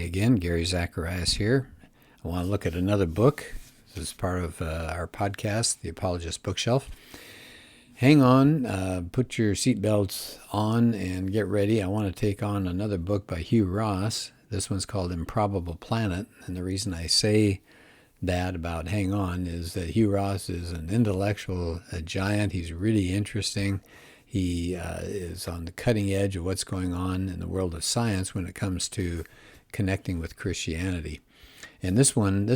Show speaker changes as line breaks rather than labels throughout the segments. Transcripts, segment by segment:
again, Gary Zacharias here. I want to look at another book. This is part of our podcast, the Apologist bookshelf. Hang on, put your seatbelts on and get ready. I want to take on another book by Hugh Ross. This one's called Improbable Planet. And the reason I say that about hang on is that Hugh Ross is an intellectual giant. He's really interesting. He is on the cutting edge of what's going on in the world of science when it comes to connecting with Christianity. And this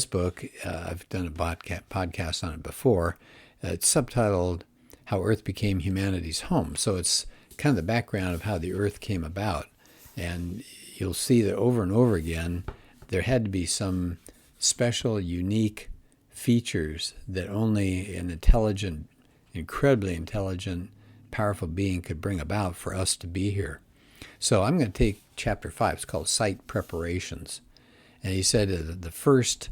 book, I've done a podcast on it before. It's subtitled How Earth Became Humanity's Home. So it's kind of the background of how the Earth came about. And you'll see that over and over again, there had to be some special, unique features that only an intelligent, incredibly intelligent, powerful being could bring about for us to be here. So I'm going to take chapter 5. It's called Site Preparations. And he said the first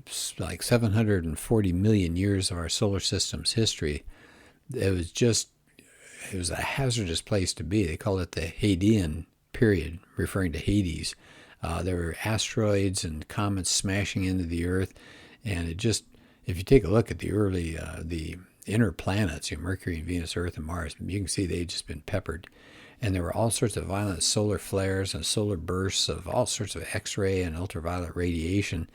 740 million years of our solar system's history, it was a hazardous place to be. They called it the Hadean period, referring to Hades. There were asteroids and comets smashing into the Earth, and if you take a look at the early, the inner planets, Mercury, Venus, Earth, and Mars, you can see they'd just been peppered. And there were all sorts of violent solar flares and solar bursts of all sorts of X-ray and ultraviolet radiation,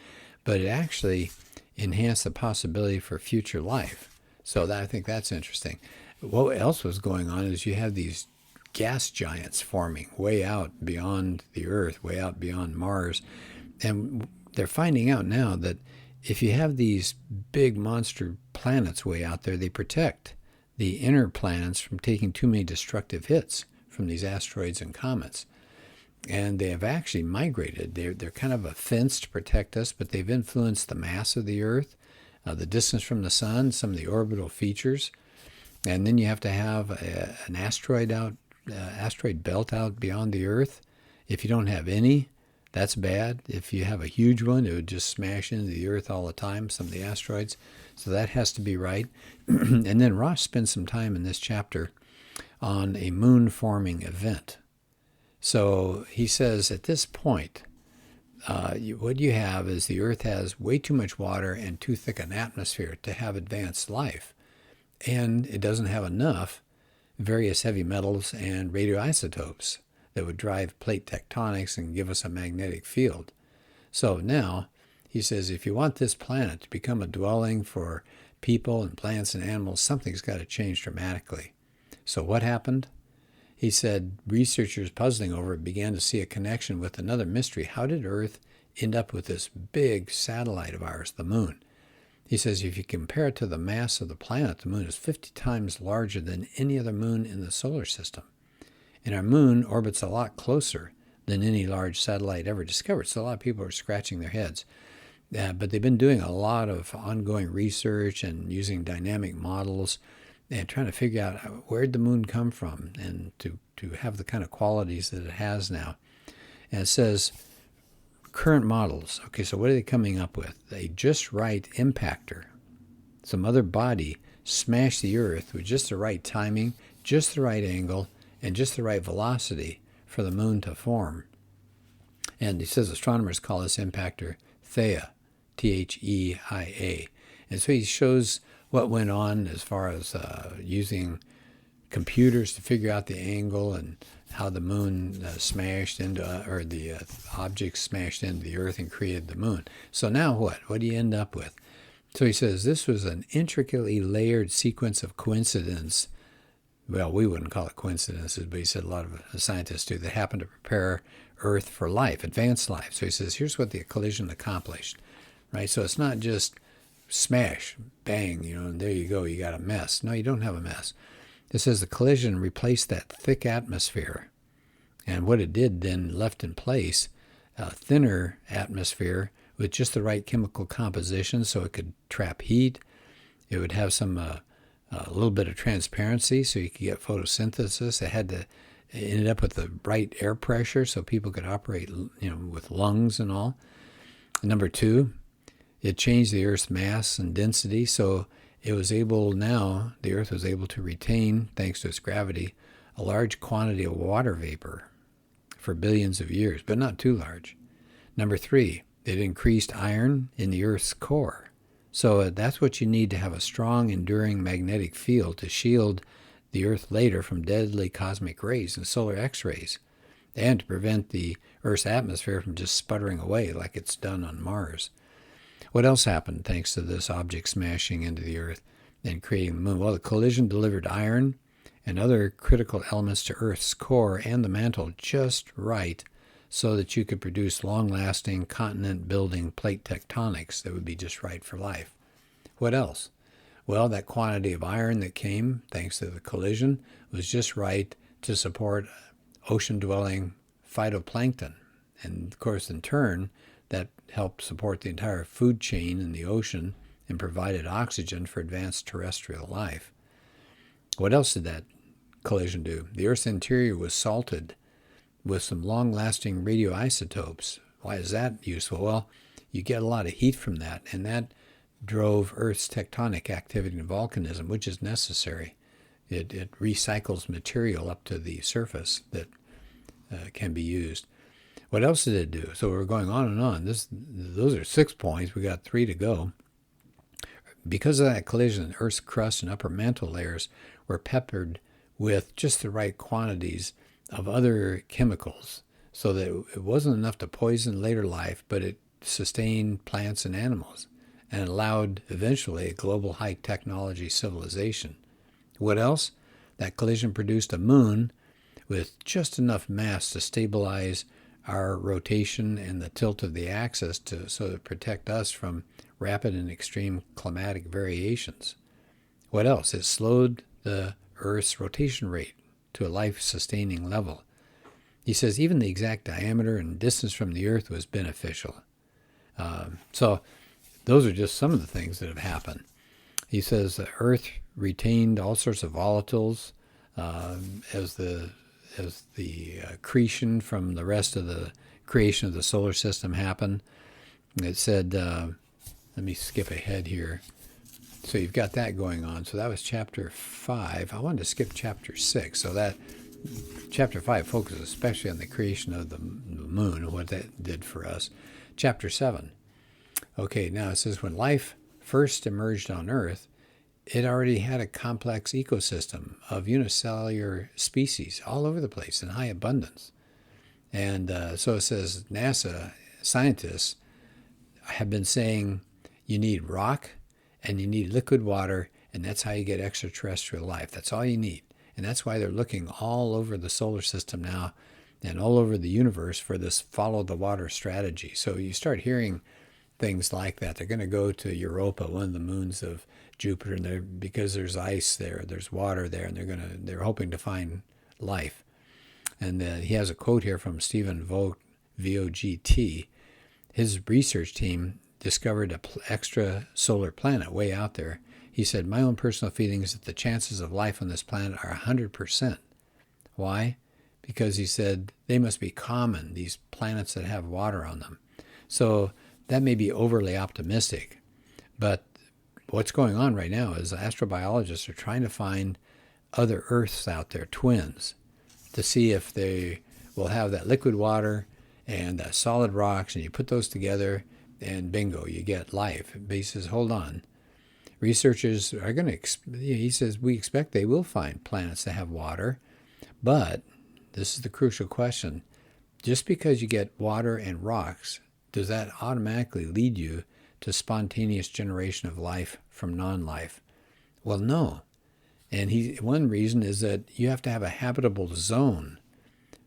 but it actually enhanced the possibility for future life. So I think that's interesting. What else was going on is you have these gas giants forming way out beyond the Earth, way out beyond Mars. And they're finding out now that if you have these big monster planets way out there, they protect the inner planets from taking too many destructive hits from these asteroids and comets. And they have actually migrated. They're kind of a fence to protect us, but they've influenced the mass of the Earth, the distance from the sun, some of the orbital features. And then you have to have an asteroid belt out beyond the Earth. If you don't have any, that's bad. If you have a huge one, it would just smash into the Earth all the time, some of the asteroids. So that has to be right. And then Ross spends some time in this chapter on a moon-forming event. So he says at this point, what you have is the Earth has way too much water and too thick an atmosphere to have advanced life. And it doesn't have enough various heavy metals and radioisotopes that would drive plate tectonics and give us a magnetic field. So now, he says, if you want this planet to become a dwelling for people and plants and animals, something's got to change dramatically. So what happened? He said researchers puzzling over it began to see a connection with another mystery. How did Earth end up with this big satellite of ours, the moon? He says if you compare it to the mass of the planet, the moon is 50 times larger than any other moon in the solar system. And our moon orbits a lot closer than any large satellite ever discovered. So a lot of people are scratching their heads. But they've been doing a lot of ongoing research and using dynamic models and trying to figure out where'd the moon come from and to have the kind of qualities that it has now. And it says current models. Okay, so what are they coming up with? A just right impactor. Some other body smashed the Earth with just the right timing, just the right angle, and just the right velocity for the moon to form. And he says astronomers call this impactor Theia, Theia. And so he shows what went on as far as using computers to figure out the angle and how the moon smashed into, or the objects smashed into the Earth and created the moon. So now what? What do you end up with? So he says this was an intricately layered sequence of coincidence. Well, we wouldn't call it coincidences, but he said a lot of scientists do, that happened to prepare Earth for life, advanced life. So he says, here's what the collision accomplished, right? So it's not just smash, bang, and there you go, you got a mess. No, you don't have a mess. It says the collision replaced that thick atmosphere. And what it did then left in place a thinner atmosphere with just the right chemical composition so it could trap heat. It would have some a little bit of transparency so you could get photosynthesis. It ended up with the right air pressure so people could operate, with lungs and all. Number two, it changed the Earth's mass and density, so the Earth was able to retain, thanks to its gravity, a large quantity of water vapor for billions of years, but not too large. Number 3, it increased iron in the Earth's core. So that's what you need to have a strong, enduring magnetic field to shield the Earth later from deadly cosmic rays and solar X-rays, and to prevent the Earth's atmosphere from just sputtering away like it's done on Mars. What else happened thanks to this object smashing into the Earth and creating the moon? Well, the collision delivered iron and other critical elements to Earth's core and the mantle just right so that you could produce long-lasting continent-building plate tectonics that would be just right for life. What else? Well, that quantity of iron that came thanks to the collision was just right to support ocean-dwelling phytoplankton. And, of course, in turn, that helped support the entire food chain in the ocean and provided oxygen for advanced terrestrial life. What else did that collision do? The Earth's interior was salted with some long-lasting radioisotopes. Why is that useful? Well, you get a lot of heat from that, and that drove Earth's tectonic activity and volcanism, which is necessary. It recycles material up to the surface that can be used. What else did it do? So we're going on and on. Those are 6 points. We got 3 to go. Because of that collision, Earth's crust and upper mantle layers were peppered with just the right quantities of other chemicals so that it wasn't enough to poison later life, but it sustained plants and animals and allowed eventually a global high technology civilization. What else? That collision produced a moon with just enough mass to stabilize our rotation and the tilt of the axis so to protect us from rapid and extreme climatic variations. What else? It slowed the Earth's rotation rate to a life-sustaining level. He says even the exact diameter and distance from the Earth was beneficial. So those are just some of the things that have happened. He says the Earth retained all sorts of volatiles as the accretion from the rest of the creation of the solar system happened. It said, let me skip ahead here. So you've got that going on. So that was chapter 5. I wanted to skip chapter 6. So that chapter 5 focuses especially on the creation of the moon and what that did for us. Chapter 7. Okay, now it says when life first emerged on Earth, it already had a complex ecosystem of unicellular species all over the place in high abundance. And so it says NASA scientists have been saying you need rock and you need liquid water, and that's how you get extraterrestrial life. That's all you need. And that's why they're looking all over the solar system now and all over the universe for this follow the water strategy. So you start hearing things like that. They're going to go to Europa, one of the moons of Jupiter, and because there's ice there, there's water there, and they're hoping to find life. And he has a quote here from Stephen Vogt, VOGT. His research team discovered an extrasolar planet way out there. He said, my own personal feeling is that the chances of life on this planet are 100%. Why? Because he said they must be common, these planets that have water on them. So that may be overly optimistic, but what's going on right now is astrobiologists are trying to find other Earths out there, twins, to see if they will have that liquid water and that solid rocks, and you put those together, and bingo, you get life. But he says, hold on. Researchers are going to, he says, we expect they will find planets that have water, but this is the crucial question. Just because you get water and rocks, does that automatically lead you to spontaneous generation of life from non-life? Well, no. And one reason is that you have to have a habitable zone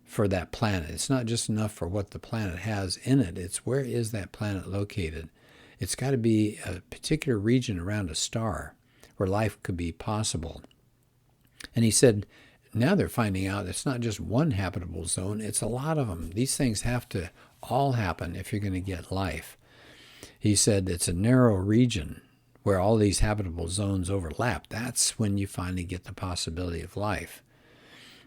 for that planet. It's not just enough for what the planet has in it. It's where is that planet located? It's got to be a particular region around a star where life could be possible. And he said, now they're finding out it's not just one habitable zone, it's a lot of them. These things have to all happen if you're going to get life. He said it's a narrow region where all these habitable zones overlap. That's when you finally get the possibility of life.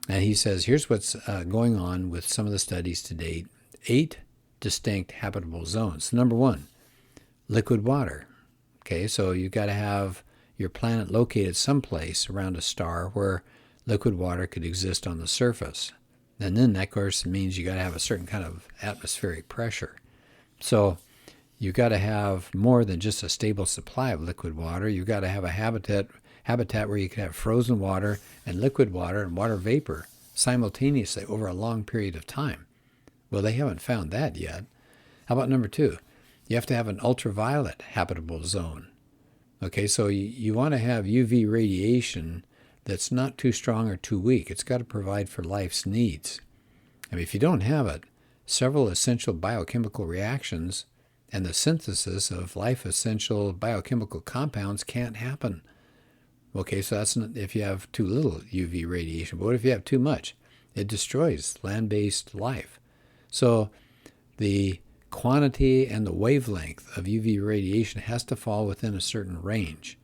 And he says, here's what's going on with some of the studies to date. 8 distinct habitable zones. Number 1, liquid water. Okay, so you've got to have your planet located someplace around a star where liquid water could exist on the surface. And then that, of course, means you got to have a certain kind of atmospheric pressure. So you got to have more than just a stable supply of liquid water. You got to have a habitat where you can have frozen water and liquid water and water vapor simultaneously over a long period of time. Well, they haven't found that yet. How about number 2? You have to have an ultraviolet habitable zone. Okay, so you want to have UV radiation that's not too strong or too weak. It's got to provide for life's needs. I mean, if you don't have it, several essential biochemical reactions and the synthesis of life-essential biochemical compounds can't happen. Okay, so that's not, if you have too little UV radiation. But what if you have too much? It destroys land-based life. So the quantity and the wavelength of UV radiation has to fall within a certain range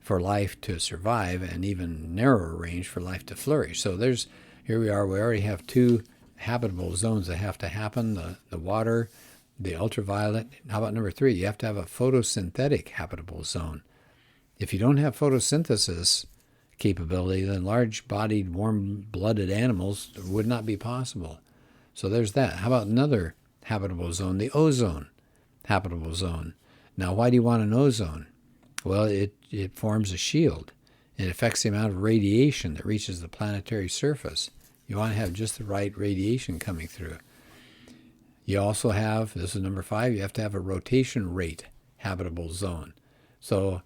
for life to survive, and even narrower range for life to flourish. So here we are, we already have 2 habitable zones that have to happen, the water, the ultraviolet. How about number 3? You have to have a photosynthetic habitable zone. If you don't have photosynthesis capability, then large-bodied, warm-blooded animals would not be possible. So there's that. How about another habitable zone, the ozone habitable zone? Now, why do you want an ozone? Well, it forms a shield. It affects the amount of radiation that reaches the planetary surface. You want to have just the right radiation coming through. You also have, this is number 5, you have to have a rotation rate habitable zone. So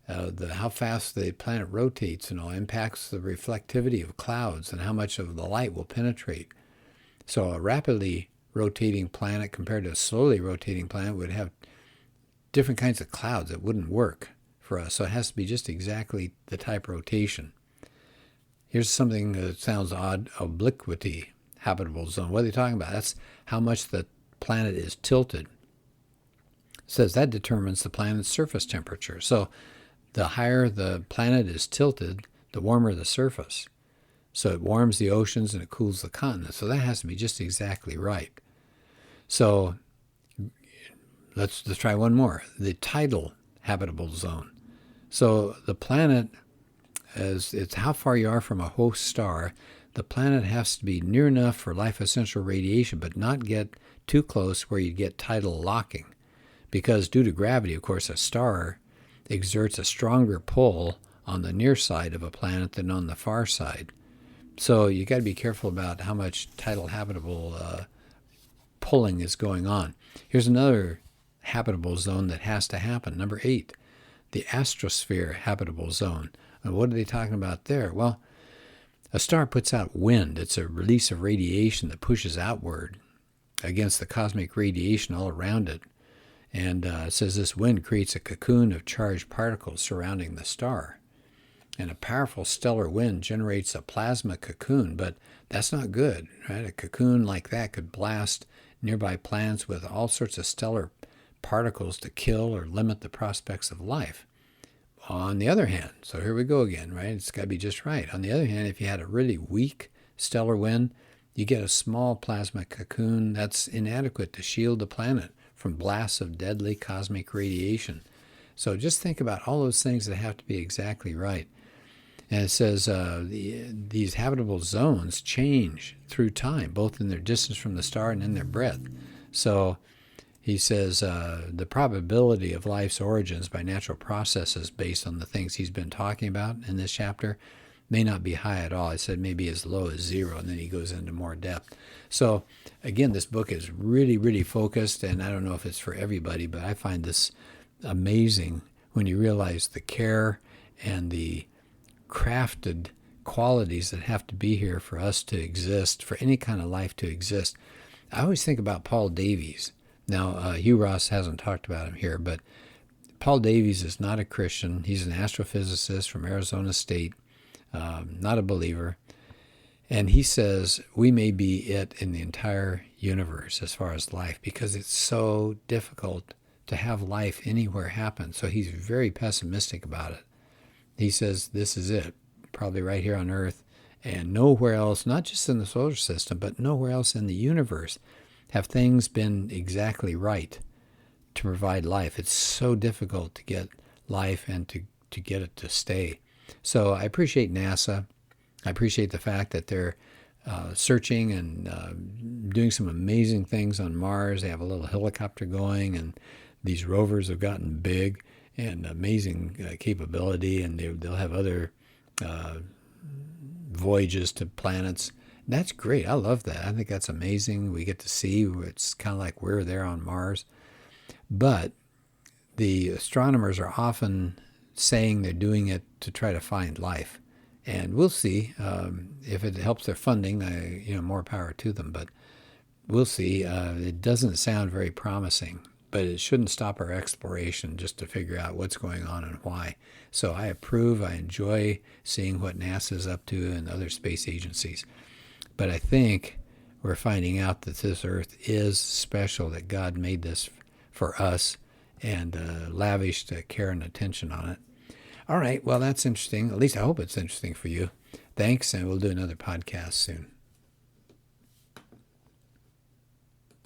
how fast the planet rotates impacts the reflectivity of clouds and how much of the light will penetrate. So a rapidly rotating planet compared to a slowly rotating planet would have different kinds of clouds that wouldn't work for us. So it has to be just exactly the type of rotation. Here's something that sounds odd: obliquity habitable zone. What are they talking about? That's how much the planet is tilted. It says that determines the planet's surface temperature. So the higher the planet is tilted, the warmer the surface. So it warms the oceans and it cools the continents. So that has to be just exactly right. So let's try one more. The tidal habitable zone. So the planet, it's how far you are from a host star. The planet has to be near enough for life-essential radiation, but not get too close where you get tidal locking. Because due to gravity, of course, a star exerts a stronger pull on the near side of a planet than on the far side. So you got to be careful about how much tidal habitable pulling is going on. Here's another habitable zone that has to happen. Number 8, the astrosphere habitable zone. And what are they talking about there? Well, a star puts out wind. It's a release of radiation that pushes outward against the cosmic radiation all around it. And it says this wind creates a cocoon of charged particles surrounding the star. And a powerful stellar wind generates a plasma cocoon, but that's not good, right? A cocoon like that could blast nearby planets with all sorts of stellar particles to kill or limit the prospects of life. On the other hand, so here we go again, right? It's got to be just right. On the other hand, if you had a really weak stellar wind, you get a small plasma cocoon that's inadequate to shield the planet from blasts of deadly cosmic radiation. So just think about all those things that have to be exactly right. And it says these habitable zones change through time, both in their distance from the star and in their breadth. So he says the probability of life's origins by natural processes based on the things he's been talking about in this chapter may not be high at all. He said maybe as low as 0, and then he goes into more depth. So again, this book is really, really focused, and I don't know if it's for everybody, but I find this amazing when you realize the care and the crafted qualities that have to be here for us to exist, for any kind of life to exist. I always think about Paul Davies. Now, Hugh Ross hasn't talked about him here, but Paul Davies is not a Christian. He's an astrophysicist from Arizona State, not a believer. And he says we may be it in the entire universe as far as life, because it's so difficult to have life anywhere happen. So he's very pessimistic about it. He says this is it, probably right here on Earth, and nowhere else, not just in the solar system, but nowhere else in the universe have things been exactly right to provide life. It's so difficult to get life and to get it to stay. So I appreciate NASA. I appreciate the fact that they're searching and doing some amazing things on Mars. They have a little helicopter going, and these rovers have gotten big and amazing capability, and they'll have other voyages to planets. That's great. I love that. I think that's amazing. We get to see. It's kind of like we're there on Mars. But the astronomers are often saying they're doing it to try to find life. And we'll see if it helps their funding. More power to them. But we'll see. It doesn't sound very promising, but it shouldn't stop our exploration just to figure out what's going on and why. So I approve. I enjoy seeing what NASA's up to and other space agencies. But I think we're finding out that this Earth is special, that God made this for us and lavished care and attention on it. All right, well, that's interesting. At least I hope it's interesting for you. Thanks, and we'll do another podcast soon.